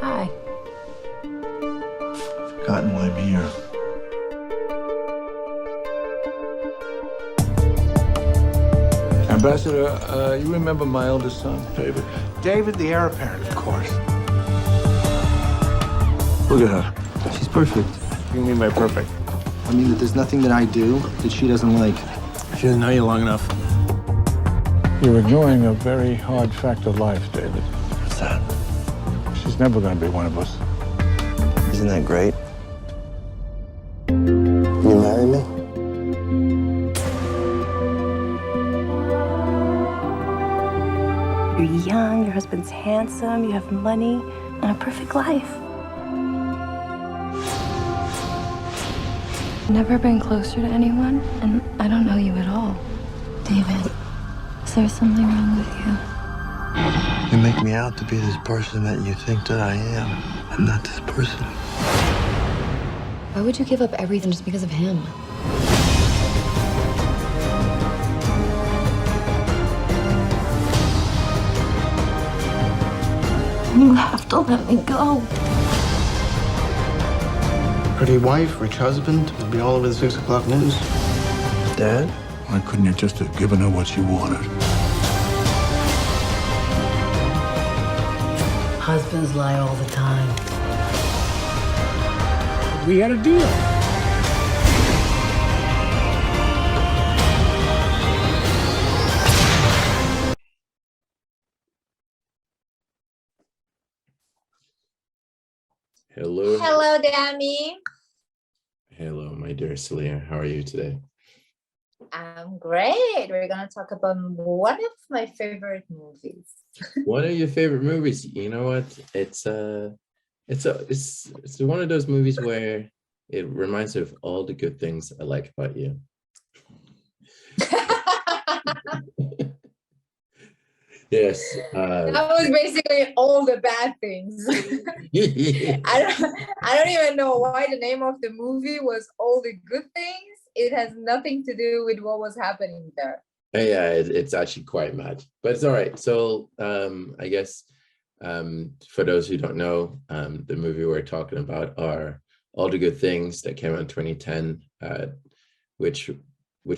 Hi. Forgotten why I'm here. Ambassador, you remember my eldest son, David? David, the heir apparent, of course. Look at her. She's perfect. What do you mean by perfect? I mean that there's nothing that I do that she doesn't like. She doesn't know you long enough. You're ignoring a very hard fact of life, David. What's that? She's never going to be one of us. Isn't that great? Will you marry me? You're young, your husband's handsome, you have money, and a perfect life. Never been closer to anyone, and I don't know you at all. David, is there something wrong with you? You make me out to be this person that you think that I am. I'm not this person. Why would you give up everything just because of him? You have to let me go. Pretty wife, rich husband, will be all over the 6 o'clock news. Dad? Why couldn't you just have given her what she wanted? Husbands lie all the time. We had a deal. Hello. Hello, Dami. Hello, my dear Saliya. How are you today? I'm great. We're gonna talk about one of my favorite movies. One of your favorite movies. You know what? It's one of those movies where it reminds me of all the good things I like about you. Yes. That was basically all the bad things. I don't even know why the name of the movie was All the Good Things. It has nothing to do with what was happening there. Yeah, it's actually quite mad, but it's all right. So I guess for those who don't know, the movie we're talking about are All the Good Things that came out in 2010, which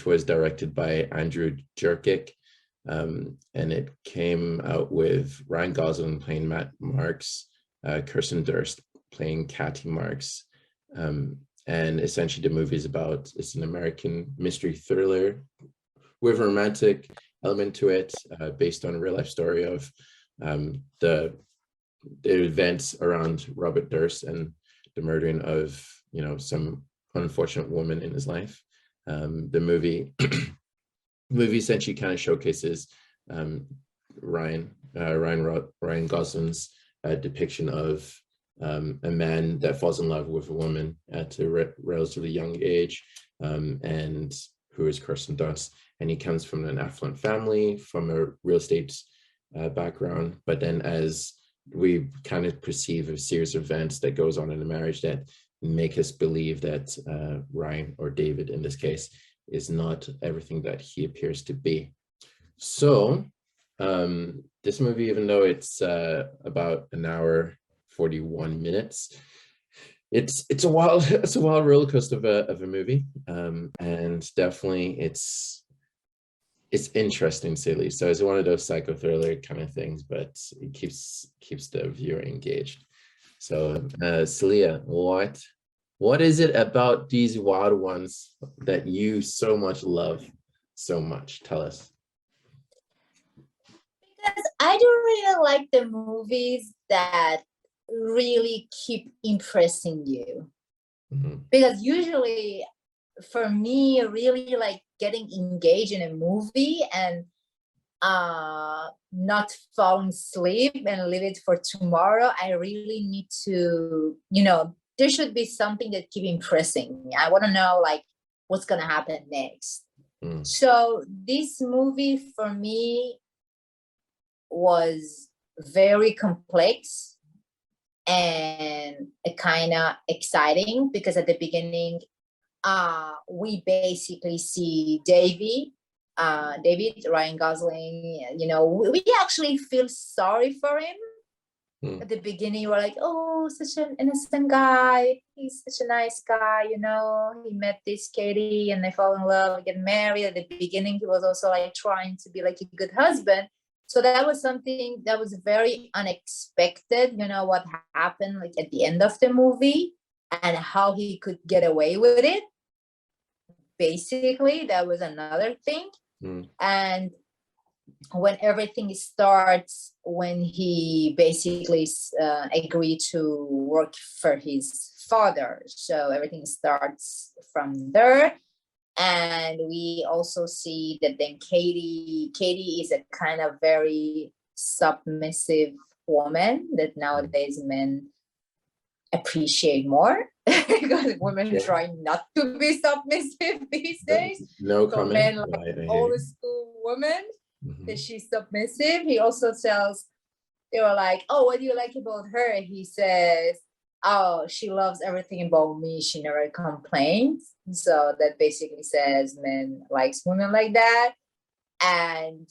was directed by Andrew Jerkic, and it came out with Ryan Gosling playing Matt Marks, Kirsten Durst playing Kathy Marks, and essentially the movie is about, it's an American mystery thriller with a romantic element to it, based on a real life story of the events around Robert Durst and the murdering of, some unfortunate woman in his life. The movie essentially kind of showcases Ryan Gosling's depiction of a man that falls in love with a woman at a relatively young age, and who is Kirsten Dunst. And he comes from an affluent family, from a real estate background. But then as we kind of perceive a series of events that goes on in the marriage that make us believe that Ryan, or David in this case, is not everything that he appears to be. So this movie, even though it's about an hour 41 minutes, it's a wild roller coaster of a movie, and definitely it's interesting, to say the least. So it's one of those psycho thriller kind of things, but it keeps the viewer engaged. So Saliya, what is it about these wild ones that you so much love so much? Tell us. Because I don't really like the movies that really keep impressing you. Mm-hmm. Because usually for me, really like getting engaged in a movie and not falling asleep and leave it for tomorrow, I really need to, there should be something that keep impressing me. I want to know like what's gonna happen next. So this movie for me was very complex and kind of exciting, because at the beginning we basically see David, Ryan Gosling, we actually feel sorry for him At the beginning, you were like, oh, such an innocent guy. He's such a nice guy, you know. He met this Katie and they fall in love, get married. At the beginning, he was also like trying to be like a good husband. So that was something that was very unexpected, you know, what happened like at the end of the movie and how he could get away with it. Basically, that was another thing. And when everything starts, when he basically agreed to work for his father, so everything starts from there. And we also see that then Katie is a kind of very submissive woman that nowadays men appreciate more because women try not to be submissive these days. No so comment. Men like old school women that she's submissive. He also tells, they were like, oh, what do you like about her? He says, oh, she loves everything about me. She never complains. So that basically says men likes women like that. And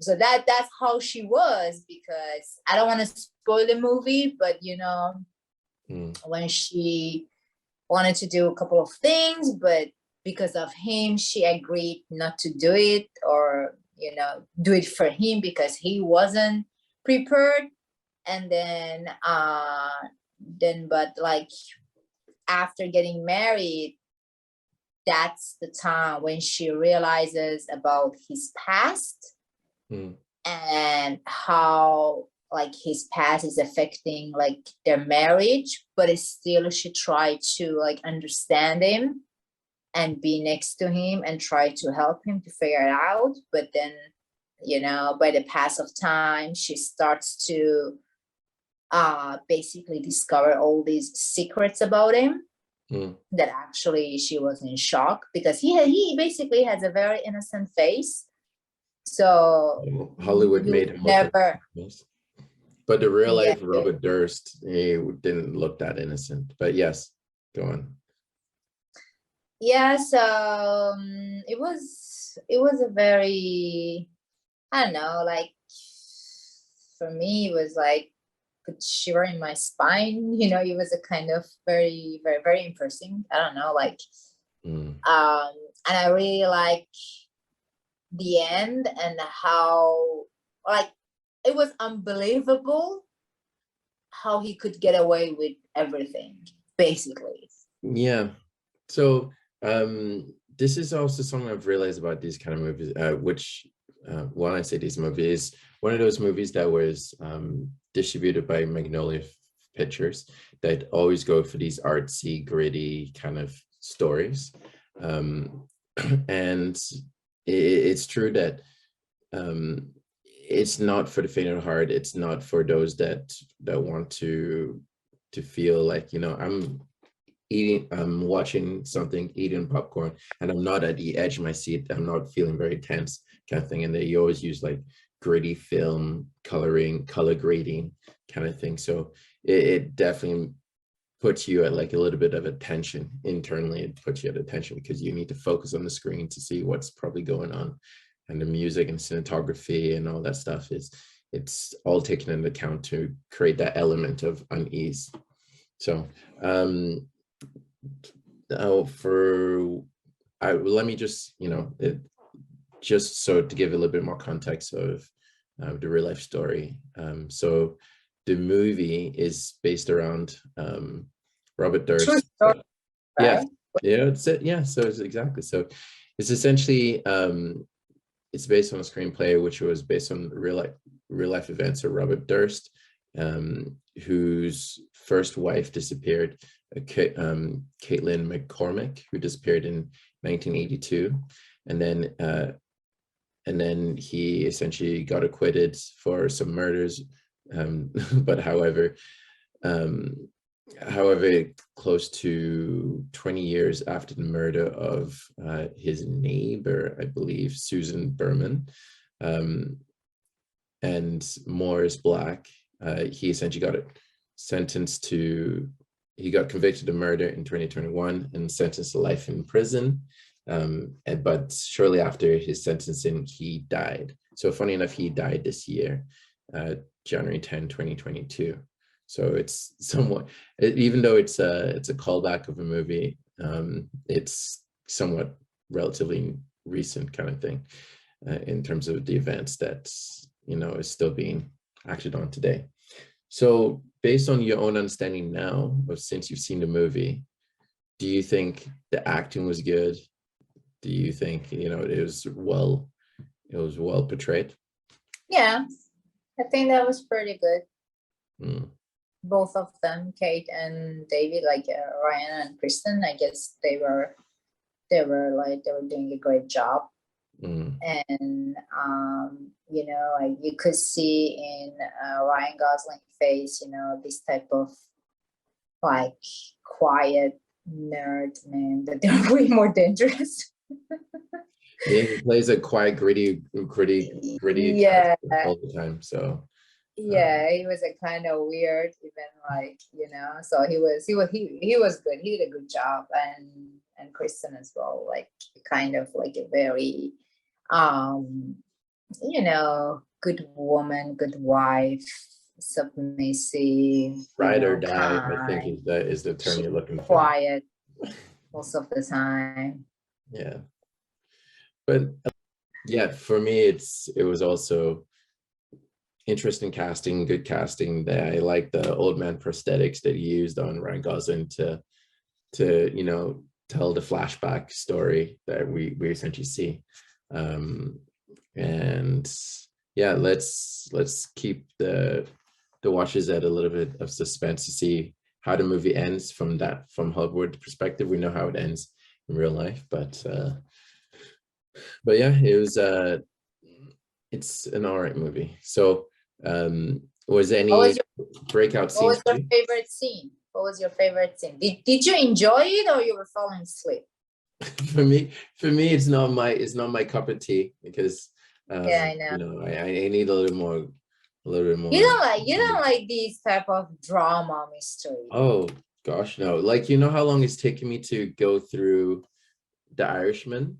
so that's how she was, because I don't want to spoil the movie, but you know, when she wanted to do a couple of things, but because of him, she agreed not to do it, or you know, do it for him because he wasn't prepared. And then but like after getting married, that's the time when she realizes about his past and how like his past is affecting like their marriage, but it's still she tried to like understand him and be next to him and try to help him to figure it out. But then, you know, by the pass of time, she starts to basically discover all these secrets about him that actually she was in shock, because he basically has a very innocent face. So Hollywood made him never. But the real life Robert Durst, he didn't look that innocent. But yes, go on. Yeah, so it was a very, I don't know, like for me it was like put shiver in my spine, you know. It was a kind of very, very, very impressive. I don't know, like and I really like the end and how like it was unbelievable how he could get away with everything, basically. Yeah. So this is also something I've realized about these kind of movies, which when I say these movies, one of those movies that was distributed by Magnolia Pictures that always go for these artsy, gritty kind of stories. And it's true that it's not for the faint of heart. It's not for those that want to feel like, you know, I'm watching something, eating popcorn, and I'm not at the edge of my seat. I'm not feeling very tense, kind of thing. And you always use like gritty film coloring, color grading kind of thing. So it definitely puts you at like a little bit of attention internally. It puts you at attention because you need to focus on the screen to see what's probably going on. And the music and cinematography and all that stuff it's all taken into account to create that element of unease. So let me just, you know, just so to give a little bit more context of the real life story. So the movie is based around Robert Durst. Story, right? Yeah, it's it. Yeah, so it's exactly. So it's essentially it's based on a screenplay which was based on real life events of Robert Durst, whose first wife disappeared, Caitlin McCormick, who disappeared in 1982, and then he essentially got acquitted for some murders, but however, close to 20 years after the murder of his neighbor, I believe, Susan Berman, and Morris Black, he essentially got he got convicted of murder in 2021 and sentenced to life in prison. But shortly after his sentencing, he died. So funny enough, he died this year, January 10, 2022. So it's somewhat, even though it's a callback of a movie, it's somewhat relatively recent kind of thing in terms of the events that, you know, is still being acted on today. So based on your own understanding now, of since you've seen the movie, do you think the acting was good? Do you think, you know, it was well portrayed? Yeah, I think that was pretty good. Mm. Both of them, Kate and David, like Ryan and Kristen, I guess they were doing a great job. Mm. And you know, like you could see in Ryan Gosling's face, you know, this type of like quiet nerd man, that they're way more dangerous. Yeah, he plays a quiet, gritty Yeah, character all the time. So yeah, he was a kind of weird, even like, you know. So he was good. He did a good job, and Kristen as well, like kind of like a very you know, good woman, good wife, submissive, ride or know, die, I think kind, is the term you're looking for. quiet most of the time. Yeah, but yeah, for me, it was also interesting casting, good casting. That I like the old man prosthetics that he used on Ryan Gosling to you know, tell the flashback story that we essentially see. And yeah, let's keep the watchers at a little bit of suspense to see how the movie ends from Hollywood perspective. We know how it ends in real life, but yeah, it's an all right movie. So was any breakout What was scenes? your favorite scene? What was your favorite scene? Did you enjoy it, or you were falling asleep? For me, it's not my cup of tea, because Yeah, I know. you know, I need a little bit more. You don't like these type of drama mystery. Oh gosh, no. Like, you know how long it's taken me to go through The Irishman?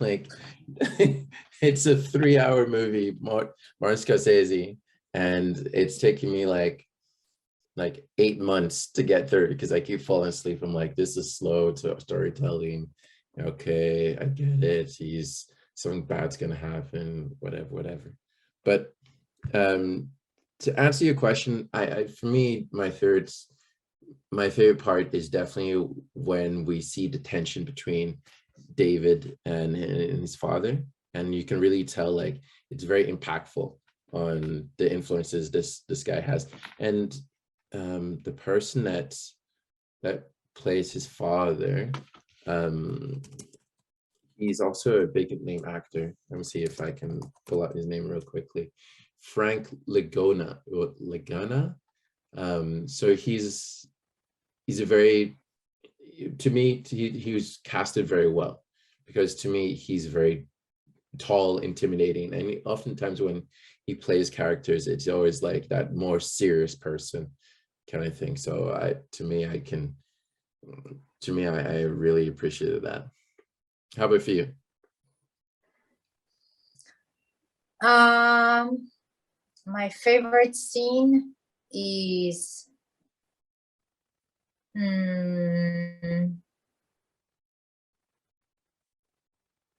Like, it's a 3-hour movie, Martin Scorsese, and it's taking me like 8 months to get through, because I keep falling asleep. I'm like, this is slow storytelling. Okay, I get it. Something bad's gonna happen, whatever. But to answer your question, for me, my favorite part is definitely when we see the tension between David and his father, and you can really tell, like, it's very impactful on the influences this guy has. And the person that plays his father, he's also a big name actor. Let me see if I can pull out his name real quickly. Frank Lagona. So he's a very, to me, he was casted very well, because to me, he's very tall, intimidating, and oftentimes when he plays characters, it's always like that more serious person kind of thing. So I really appreciated that. How about for you? My favorite scene is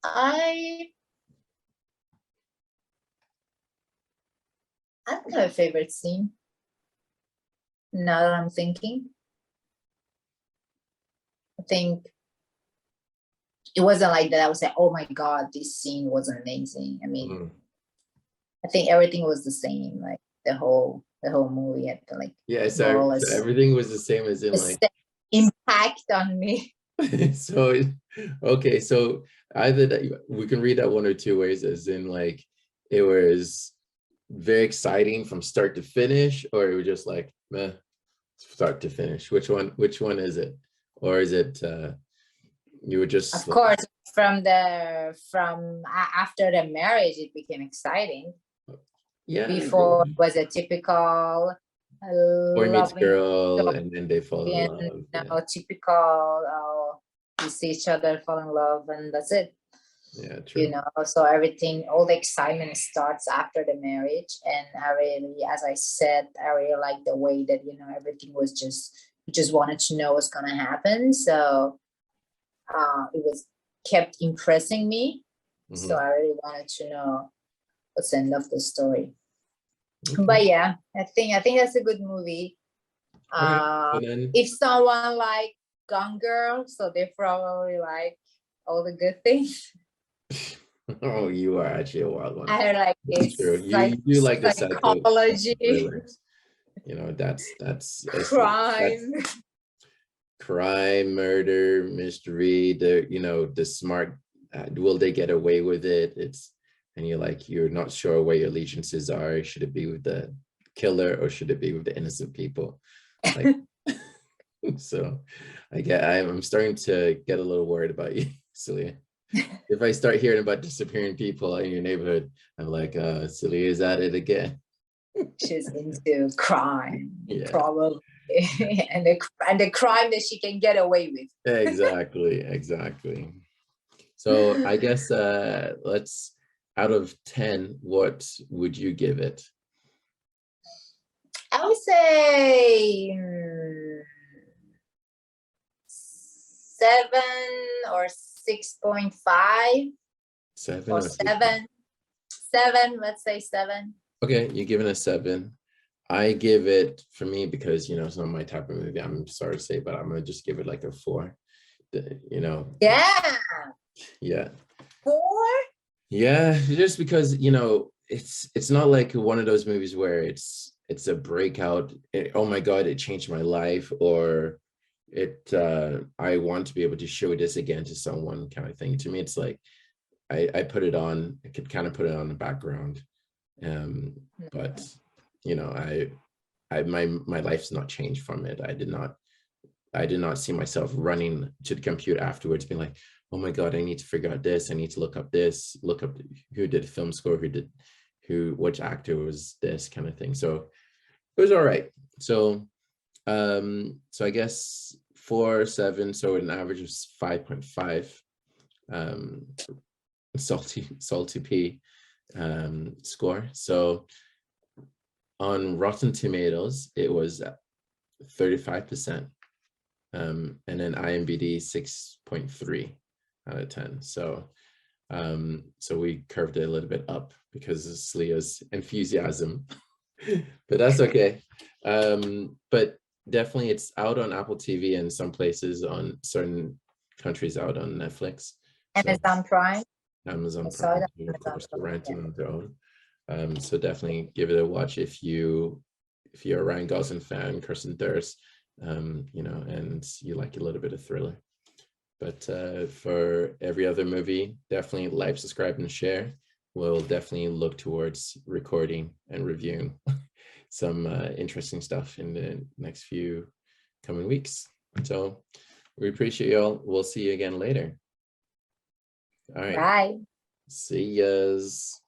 I don't have a favorite scene now that I'm thinking. I think it wasn't like that I was like, oh my god, this scene was amazing. I mean, I think everything was the same, like the whole movie had like, yeah, so everything was the same, as in like impact on me. So okay, so either that, we can read that one or two ways, as in like it was very exciting from start to finish, or it was just like meh, start to finish. Which one is it? Or is it you were just, of course, from after the marriage it became exciting. Yeah, before it was a typical boy meets loving girl, and then they fall in love. typical you see each other, fall in love, and that's it. Yeah, true. you know, so everything, all the excitement starts after the marriage, so everything, all the excitement starts after the marriage. And I really, as I said, I really like the way that, everything was just, you just wanted to know what's gonna happen. So it was kept impressing me. So I really wanted to know what's the end of the story. Okay. But yeah, I think that's a good movie. So then, If someone like Gone Girl, so they probably like all the good things. oh, you are actually a wild one. I like It's true. it. You do like the Psychology, thrillers. that's crime. crime, murder, mystery. The smart. Will they get away with it? And you're not sure where your allegiances are. Should it be with the killer or should it be with the innocent people? Like, so I'm starting to get a little worried about you, Saliya. If I start hearing about disappearing people in your neighborhood, I'm like, Saliya is at it again. She's into crime, Yeah. probably, and the crime that she can get away with. Exactly. So I guess let's, out of 10, what would you give it? I would say 7 or 6.5 7 or 7. 7, let's say 7. Okay, you're giving a 7. I give it, for me, because it's not my type of movie, I'm sorry to say, but I'm gonna just give it like a 4. Yeah. Yeah. 4. Yeah, just because it's not like one of those movies where it's a breakout. Oh my God, it changed my life, or I want to be able to show this again to someone, kind of thing. To me, it's like I put it on. I could kind of put it on the background, but my life's not changed from it. I did not see myself running to the computer afterwards being like, oh my God, I need to figure out this. I need to look up this, look up who did film score, which actor was this, kind of thing. So it was all right. So I guess 4, 7, so an average of 5.5 salty P score. So on Rotten Tomatoes, it was 35%. And then IMDb 6.3 out of 10. So we curved it a little bit up because of Saliya's enthusiasm, but that's okay. But definitely it's out on Apple TV and some places, on certain countries out on Netflix. Amazon Prime. Amazon Prime, of course, to rent on their own. So definitely give it a watch if you're a Ryan Gosling fan, Kirsten Durst, and you like a little bit of thriller. But for every other movie, definitely like, subscribe, and share. We'll definitely look towards recording and reviewing some interesting stuff in the next few coming weeks. So we appreciate y'all. We'll see you again later. All right. Bye. See yas.